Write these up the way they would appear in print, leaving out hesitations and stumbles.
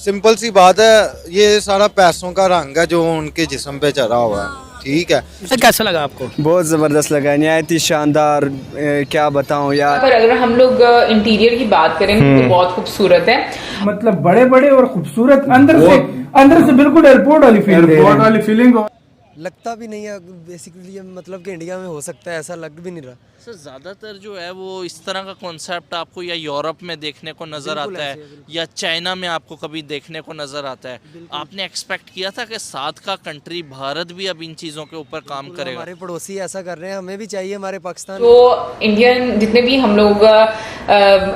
Simple सी बात है, ये सारा पैसों का रंग है जो उनके जिस्म पे चढ़ा हुआ है। ठीक है, सर कैसा लगा आपको? बहुत ज़बरदस्त लगा, नहायत ही शानदार। क्या बताऊं यार। पर अगर हम लोग इंटीरियर की बात करें तो बहुत खूबसूरत है। मतलब बड़े बड़े और खूबसूरत, अंदर से बिल्कुल एयरपोर्ट वाली फीलिंग। लगता भी नहीं है बेसिकली, मतलब कि इंडिया में हो सकता है, ऐसा लग भी नहीं रहा। सर ज़्यादातर जो है वो इस तरह का कॉन्सेप्ट आपको या यूरोप में देखने को नज़र बिल्कुल आता है ऐसे है, बिल्कुल। या चाइना में आपको कभी देखने को नज़र आता है। आपने एक्सपेक्ट किया था कि साथ का कंट्री भारत भी अब इन चीज़ों के ऊपर काम करेगा? हमारे पड़ोसी ऐसा कर रहे हैं, हमें भी चाहिए हमारे पाकिस्तान। तो इंडियन जितने भी हम लोग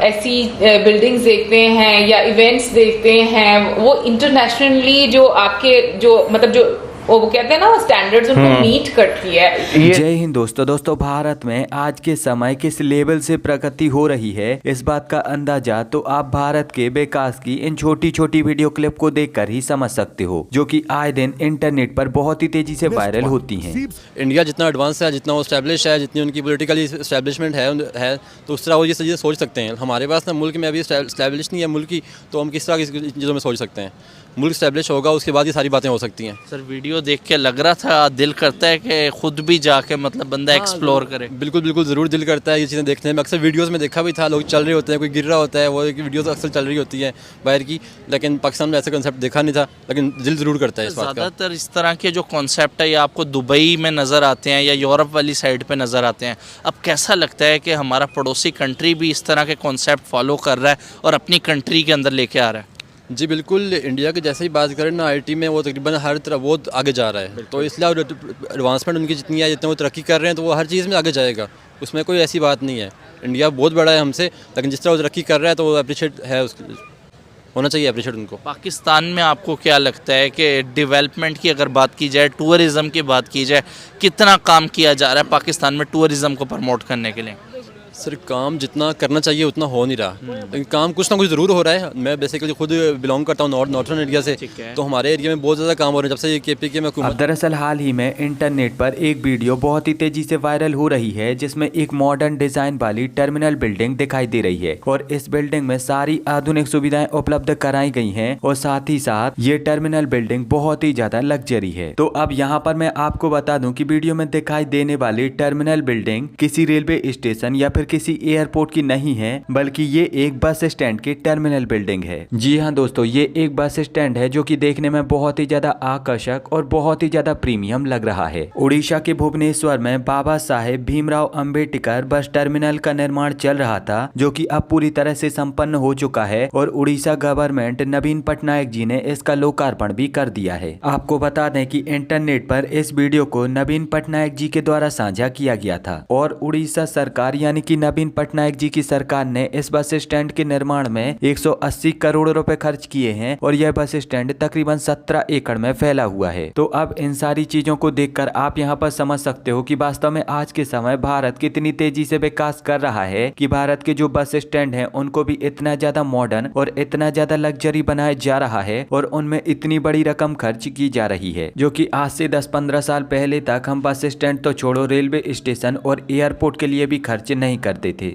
ऐसी बिल्डिंग्स देखते हैं या इवेंट्स देखते हैं, वो इंटरनेशनली जो आपके जो मतलब जो वो कहते हैं ना स्टैंडर्ड्स उनको मीट करती है। जय हिंद दोस्तों भारत में आज के समय किस लेवल से प्रगति हो रही है, इस बात का अंदाजा तो आप भारत के विकास की इन छोटी छोटी वीडियो क्लिप को देखकर ही समझ सकते हो, जो कि आए दिन इंटरनेट पर बहुत ही तेजी से वायरल होती हैं। इंडिया जितना एडवांस है, जितना वो स्टैब्लिश है, जितनी उनकी पॉलिटिकली स्टैब्लिशमेंट है तो उस तरह वो ये चीज़ें सोच सकते हैं। हमारे पास ना मुल्क में अभी स्टैब्लिश नहीं है मुल्क की, तो हम किस तरह की चीज़ों में सोच सकते हैं। मुल्क स्टैब्लिश होगा उसके बाद ये सारी बातें हो सकती हैं। सर वीडियो देख के लग रहा था, दिल करता है कि खुद भी जाके मतलब बंदा एक्सप्लोर करे। बिल्कुल बिल्कुल ज़रूर दिल करता है ये चीज़ें देखने में। अक्सर वीडियोस में देखा भी था, लोग चल रहे होते हैं, कोई गिर रहा होता है, वो वीडियोस अक्सर चल रही होती है बाहर की, लेकिन पाकिस्तान में ऐसा कंसेप्ट देखा नहीं था, लेकिन दिल ज़रूर करता है इस बात का। ज़्यादातर इस तरह के जो कॉन्सेप्ट है ये आपको दुबई में नज़र आते हैं या यूरोप वाली साइड पे नज़र आते हैं। अब कैसा लगता है कि हमारा पड़ोसी कंट्री भी इस तरह के कॉन्सेप्ट फॉलो कर रहा है और अपनी कंट्री के अंदर लेके आ रहा है? जी बिल्कुल, इंडिया की जैसे ही बात करें ना, आईटी में वो तकरीबन हर तरह वो आगे जा रहा है, तो इसलिए एडवांसमेंट उनकी जितनी है, जितने वो तरक्की कर रहे हैं, तो वो हर चीज़ में आगे जाएगा, उसमें कोई ऐसी बात नहीं है। इंडिया बहुत बड़ा है हमसे, लेकिन जिस तरह वो तरक्की कर रहा है तो वो अप्रिशिएट है, उसके होना चाहिए अप्रिशिएट उनको। पाकिस्तान में आपको क्या लगता है कि डेवलपमेंट की अगर बात की जाए, टूरिज़्म की बात की जाए, कितना काम किया जा रहा है पाकिस्तान में टूरिज़्म को प्रमोट करने के लिए? सर काम जितना करना चाहिए उतना हो नहीं रहा, लेकिन काम कुछ ना कुछ ज़रूर हो रहा है। मैं बेसिकली खुद बिलोंग करता हूँ नॉर्थर्न एरिया से, तो हमारे एरिया में बहुत ज़्यादा काम हो रहा है जब से ये KPK में हुकूमत। अब दरअसल हाल ही में इंटरनेट पर एक वीडियो बहुत ही तेजी से वायरल हो रही है, जिसमें एक मॉडर्न डिजाइन वाली टर्मिनल बिल्डिंग दिखाई दे रही है और इस बिल्डिंग में सारी आधुनिक सुविधाएं उपलब्ध कराई गई हैं और साथ ही साथ ये टर्मिनल बिल्डिंग बहुत ही ज्यादा लग्जरी है। तो अब यहाँ पर मैं आपको बता दूं कि वीडियो में दिखाई देने वाली टर्मिनल बिल्डिंग किसी रेलवे स्टेशन या फिर किसी एयरपोर्ट की नहीं है, बल्कि ये एक बस स्टैंड की टर्मिनल बिल्डिंग है। जी हाँ दोस्तों, ये एक बस स्टैंड है जो कि देखने में बहुत ही ज्यादा आकर्षक और बहुत ही ज्यादा प्रीमियम लग रहा है। उड़ीसा के भुवनेश्वर में बाबा साहेब भीमराव अंबेडकर बस टर्मिनल का निर्माण चल रहा था, जो कि अब पूरी तरह से संपन्न हो चुका है और उड़ीसा गवर्नमेंट नवीन पटनायक जी ने इसका लोकार्पण भी कर दिया है। आपको बता दें कि इंटरनेट पर इस वीडियो को नवीन पटनायक जी के द्वारा साझा किया गया था और उड़ीसा सरकार यानी कि नवीन पटनायक जी की सरकार ने इस बस स्टैंड के निर्माण में 180 करोड़ रुपए खर्च किए हैं और यह बस स्टैंड तकरीबन 17 एकड़ में फैला हुआ है। तो अब इन सारी चीजों को देखकर आप यहां पर समझ सकते हो कि वास्तव में आज के समय भारत कितनी तेजी से विकास कर रहा है कि भारत के जो बस स्टैंड हैं उनको भी इतना ज्यादा मॉडर्न और इतना ज्यादा लग्जरी बनाया जा रहा है और उनमें इतनी बड़ी रकम खर्च की जा रही है, जो कि आज से 10-15 साल पहले तक हम बस स्टैंड तो छोड़ो रेलवे स्टेशन और एयरपोर्ट के लिए भी खर्च नहीं करते थे।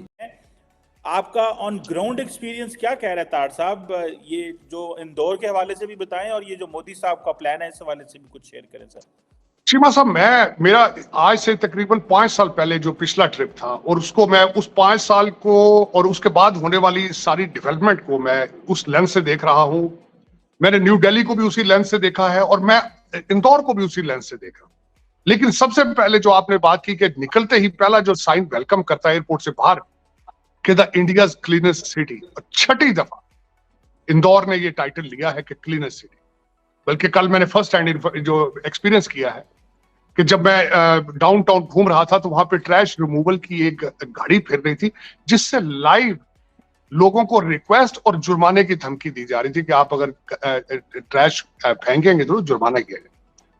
आपका ऑन ग्राउंड एक्सपीरियंस क्या कह रहा है तार साहब, ये जो इंदौर के हवाले से भी बताएं और ये जो मोदी साहब का प्लान है इस हवाले से भी कुछ शेयर करें सर। शीमा साहब, मेरा आज से तकरीबन 5 साल पहले जो पिछला ट्रिप था और उसको मैं उस 5 साल को और उसके बाद होने वाली सारी डेवलपमेंट को मैं उस लेंस से देख रहा हूँ। मैंने न्यू दिल्ली को भी उसी लेंस से देखा है और मैं इंदौर को भी उसी लेंस से देख रहा हूँ। लेकिन सबसे पहले जो आपने बात की कि निकलते ही पहला जो साइन वेलकम करता है एयरपोर्ट से बाहर कि द इंडियाज क्लीनेस्ट सिटी, छठी दफा इंदौर ने ये टाइटल लिया है कि क्लीनेस्ट सिटी। बल्कि कल मैंने फर्स्ट हैंड जो एक्सपीरियंस किया है कि जब मैं डाउनटाउन घूम रहा था तो वहां पे ट्रैश रिमूवल की एक गाड़ी फिर रही थी, जिससे लाइव लोगों को रिक्वेस्ट और जुर्माने की धमकी दी जा रही थी कि आप अगर ट्रैश फेंकेंगे तो जुर्माना किया जाए।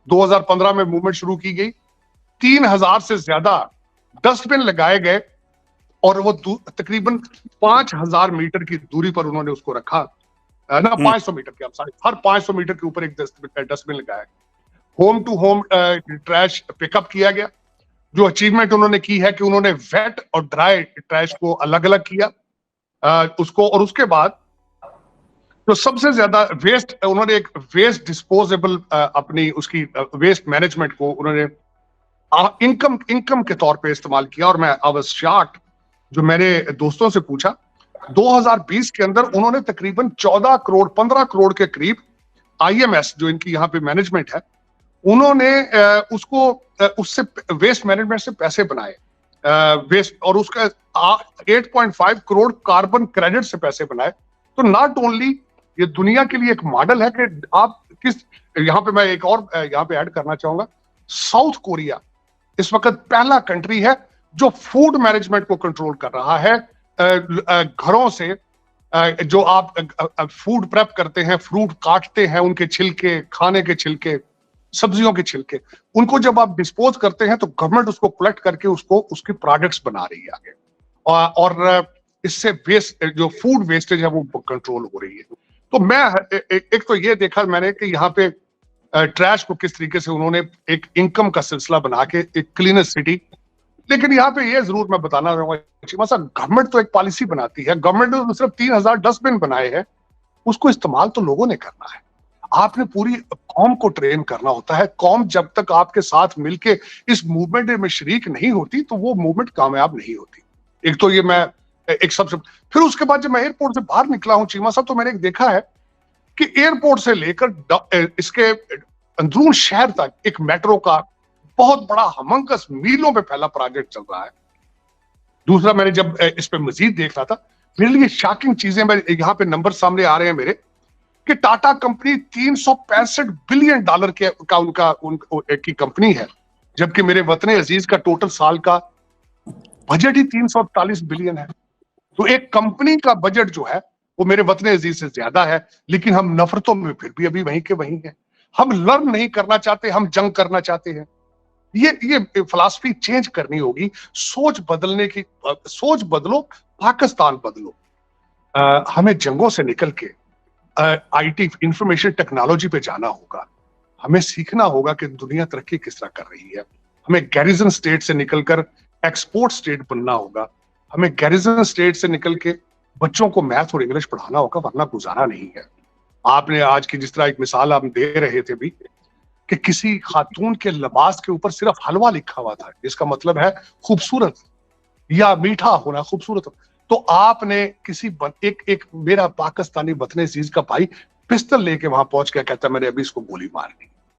2015 में मूवमेंट शुरू की गई, 3000 से ज्यादा डस्टबिन लगाए गए और वो तकरीबन 5000 मीटर की दूरी पर उन्होंने उसको रखा ना, 500 मीटर के, हर 500 मीटर के ऊपर एक डस्टबिन लगाया। Home to home trash pickup किया गया। जो अचीवमेंट उन्होंने की है कि उन्होंने वेट और ड्राई ट्रैश को अलग अलग किया उसको, और उसके बाद तो सबसे ज्यादा वेस्ट उन्होंने एक वेस्ट डिस्पोजेबल अपनी उसकी वेस्ट मैनेजमेंट को उन्होंने इनकम के तौर पे इस्तेमाल किया। और मैं आई वाज शॉक्ड, जो मैंने दोस्तों से पूछा, 2020 के अंदर उन्होंने तकरीबन 14 करोड़ 15 करोड़ के करीब IMS जो इनकी यहाँ पे मैनेजमेंट है, उन्होंने उससे वेस्ट मैनेजमेंट से पैसे बनाए, वेस्ट, और उसका 8.5 करोड़ कार्बन क्रेडिट से पैसे बनाए। तो नॉट ओनली ये दुनिया के लिए एक मॉडल है कि आप किस, यहाँ पे मैं एक और यहाँ पे ऐड करना चाहूंगा, साउथ कोरिया इस वक्त पहला कंट्री है जो फूड मैनेजमेंट को कंट्रोल कर रहा है। घरों से जो आप फूड प्रेप करते हैं, फ्रूट काटते हैं, उनके छिलके, खाने के छिलके, सब्जियों के छिलके, उनको जब आप डिस्पोज करते हैं तो गवर्नमेंट उसको कलेक्ट करके उसको उसकी प्रोडक्ट्स बना रही है आगे, और इससे वेस्ट, जो फूड वेस्टेज है वो कंट्रोल हो रही है। तो मैं एक तो ये देखा मैंने कि यहाँ पे ट्रैश को किस तरीके से उन्होंने एक इनकम का सिलसिला बना के एक क्लीनर सिटी। लेकिन यहाँ पे ये जरूर मैं बताना चाहूंगा, गवर्नमेंट तो एक पॉलिसी बनाती है, गवर्नमेंट ने सिर्फ 3000 डस्टबिन बनाए हैं, उसको इस्तेमाल तो लोगों ने करना है। आपने पूरी कौम को ट्रेन करना होता है। कौम जब तक आपके साथ मिलके इस मूवमेंट में शरीक नहीं होती तो वो मूवमेंट कामयाब नहीं होती। एक तो ये मैं एक सबसे, फिर उसके बाद जब मैं एयरपोर्ट से बाहर निकला हूं चीमा साहब, तो मैंने देखा है कि एयरपोर्ट से लेकर इसके अंदरून शहर तक एक मेट्रो का बहुत बड़ा हमंकस मीलों पे फैला प्रोजेक्ट चल रहा है। दूसरा, मैंने जब इस पे मजीद देख रहा था, मेरे लिए शॉकिंग चीजें, मैं यहाँ पे नंबर सामने आ रहे हैं मेरे, कि टाटा कंपनी 365 बिलियन डॉलर की कंपनी है, जबकि मेरे वतन अजीज का टोटल साल का बजट ही 341 बिलियन है। तो एक कंपनी का बजट जो है वो मेरे वतन अजीज से ज्यादा है, लेकिन हम नफरतों में फिर भी अभी वहीं के वहीं हैं। हम लर्न नहीं करना चाहते, हम जंग करना चाहते हैं। ये फिलॉसफी चेंज करनी होगी, सोच बदलने की, सोच बदलो, पाकिस्तान बदलो। हमें जंगों से निकल के IT इंफॉर्मेशन टेक्नोलॉजी पे जाना होगा। हमें सीखना होगा कि दुनिया तरक्की किस तरह कर रही है। हमें गैरिजन स्टेट से निकलकर एक्सपोर्ट स्टेट बनना होगा। हमें गैरिजन स्टेट से निकल के बच्चों को मैथ और इंग्लिश पढ़ाना होगा, वरना गुजारा नहीं है। आपने आज की जिस तरह एक मिसाल आप दे रहे थे भी, कि किसी खातून के लिबास के ऊपर सिर्फ हलवा लिखा हुआ था, इसका मतलब है खूबसूरत या मीठा होना खूबसूरत। तो आपने किसी एक मेरा पाकिस्तानी वतन अजीज का भाई पिस्तल लेके वहां पहुंच गया, कहता मैंने अभी इसको गोली मारनी।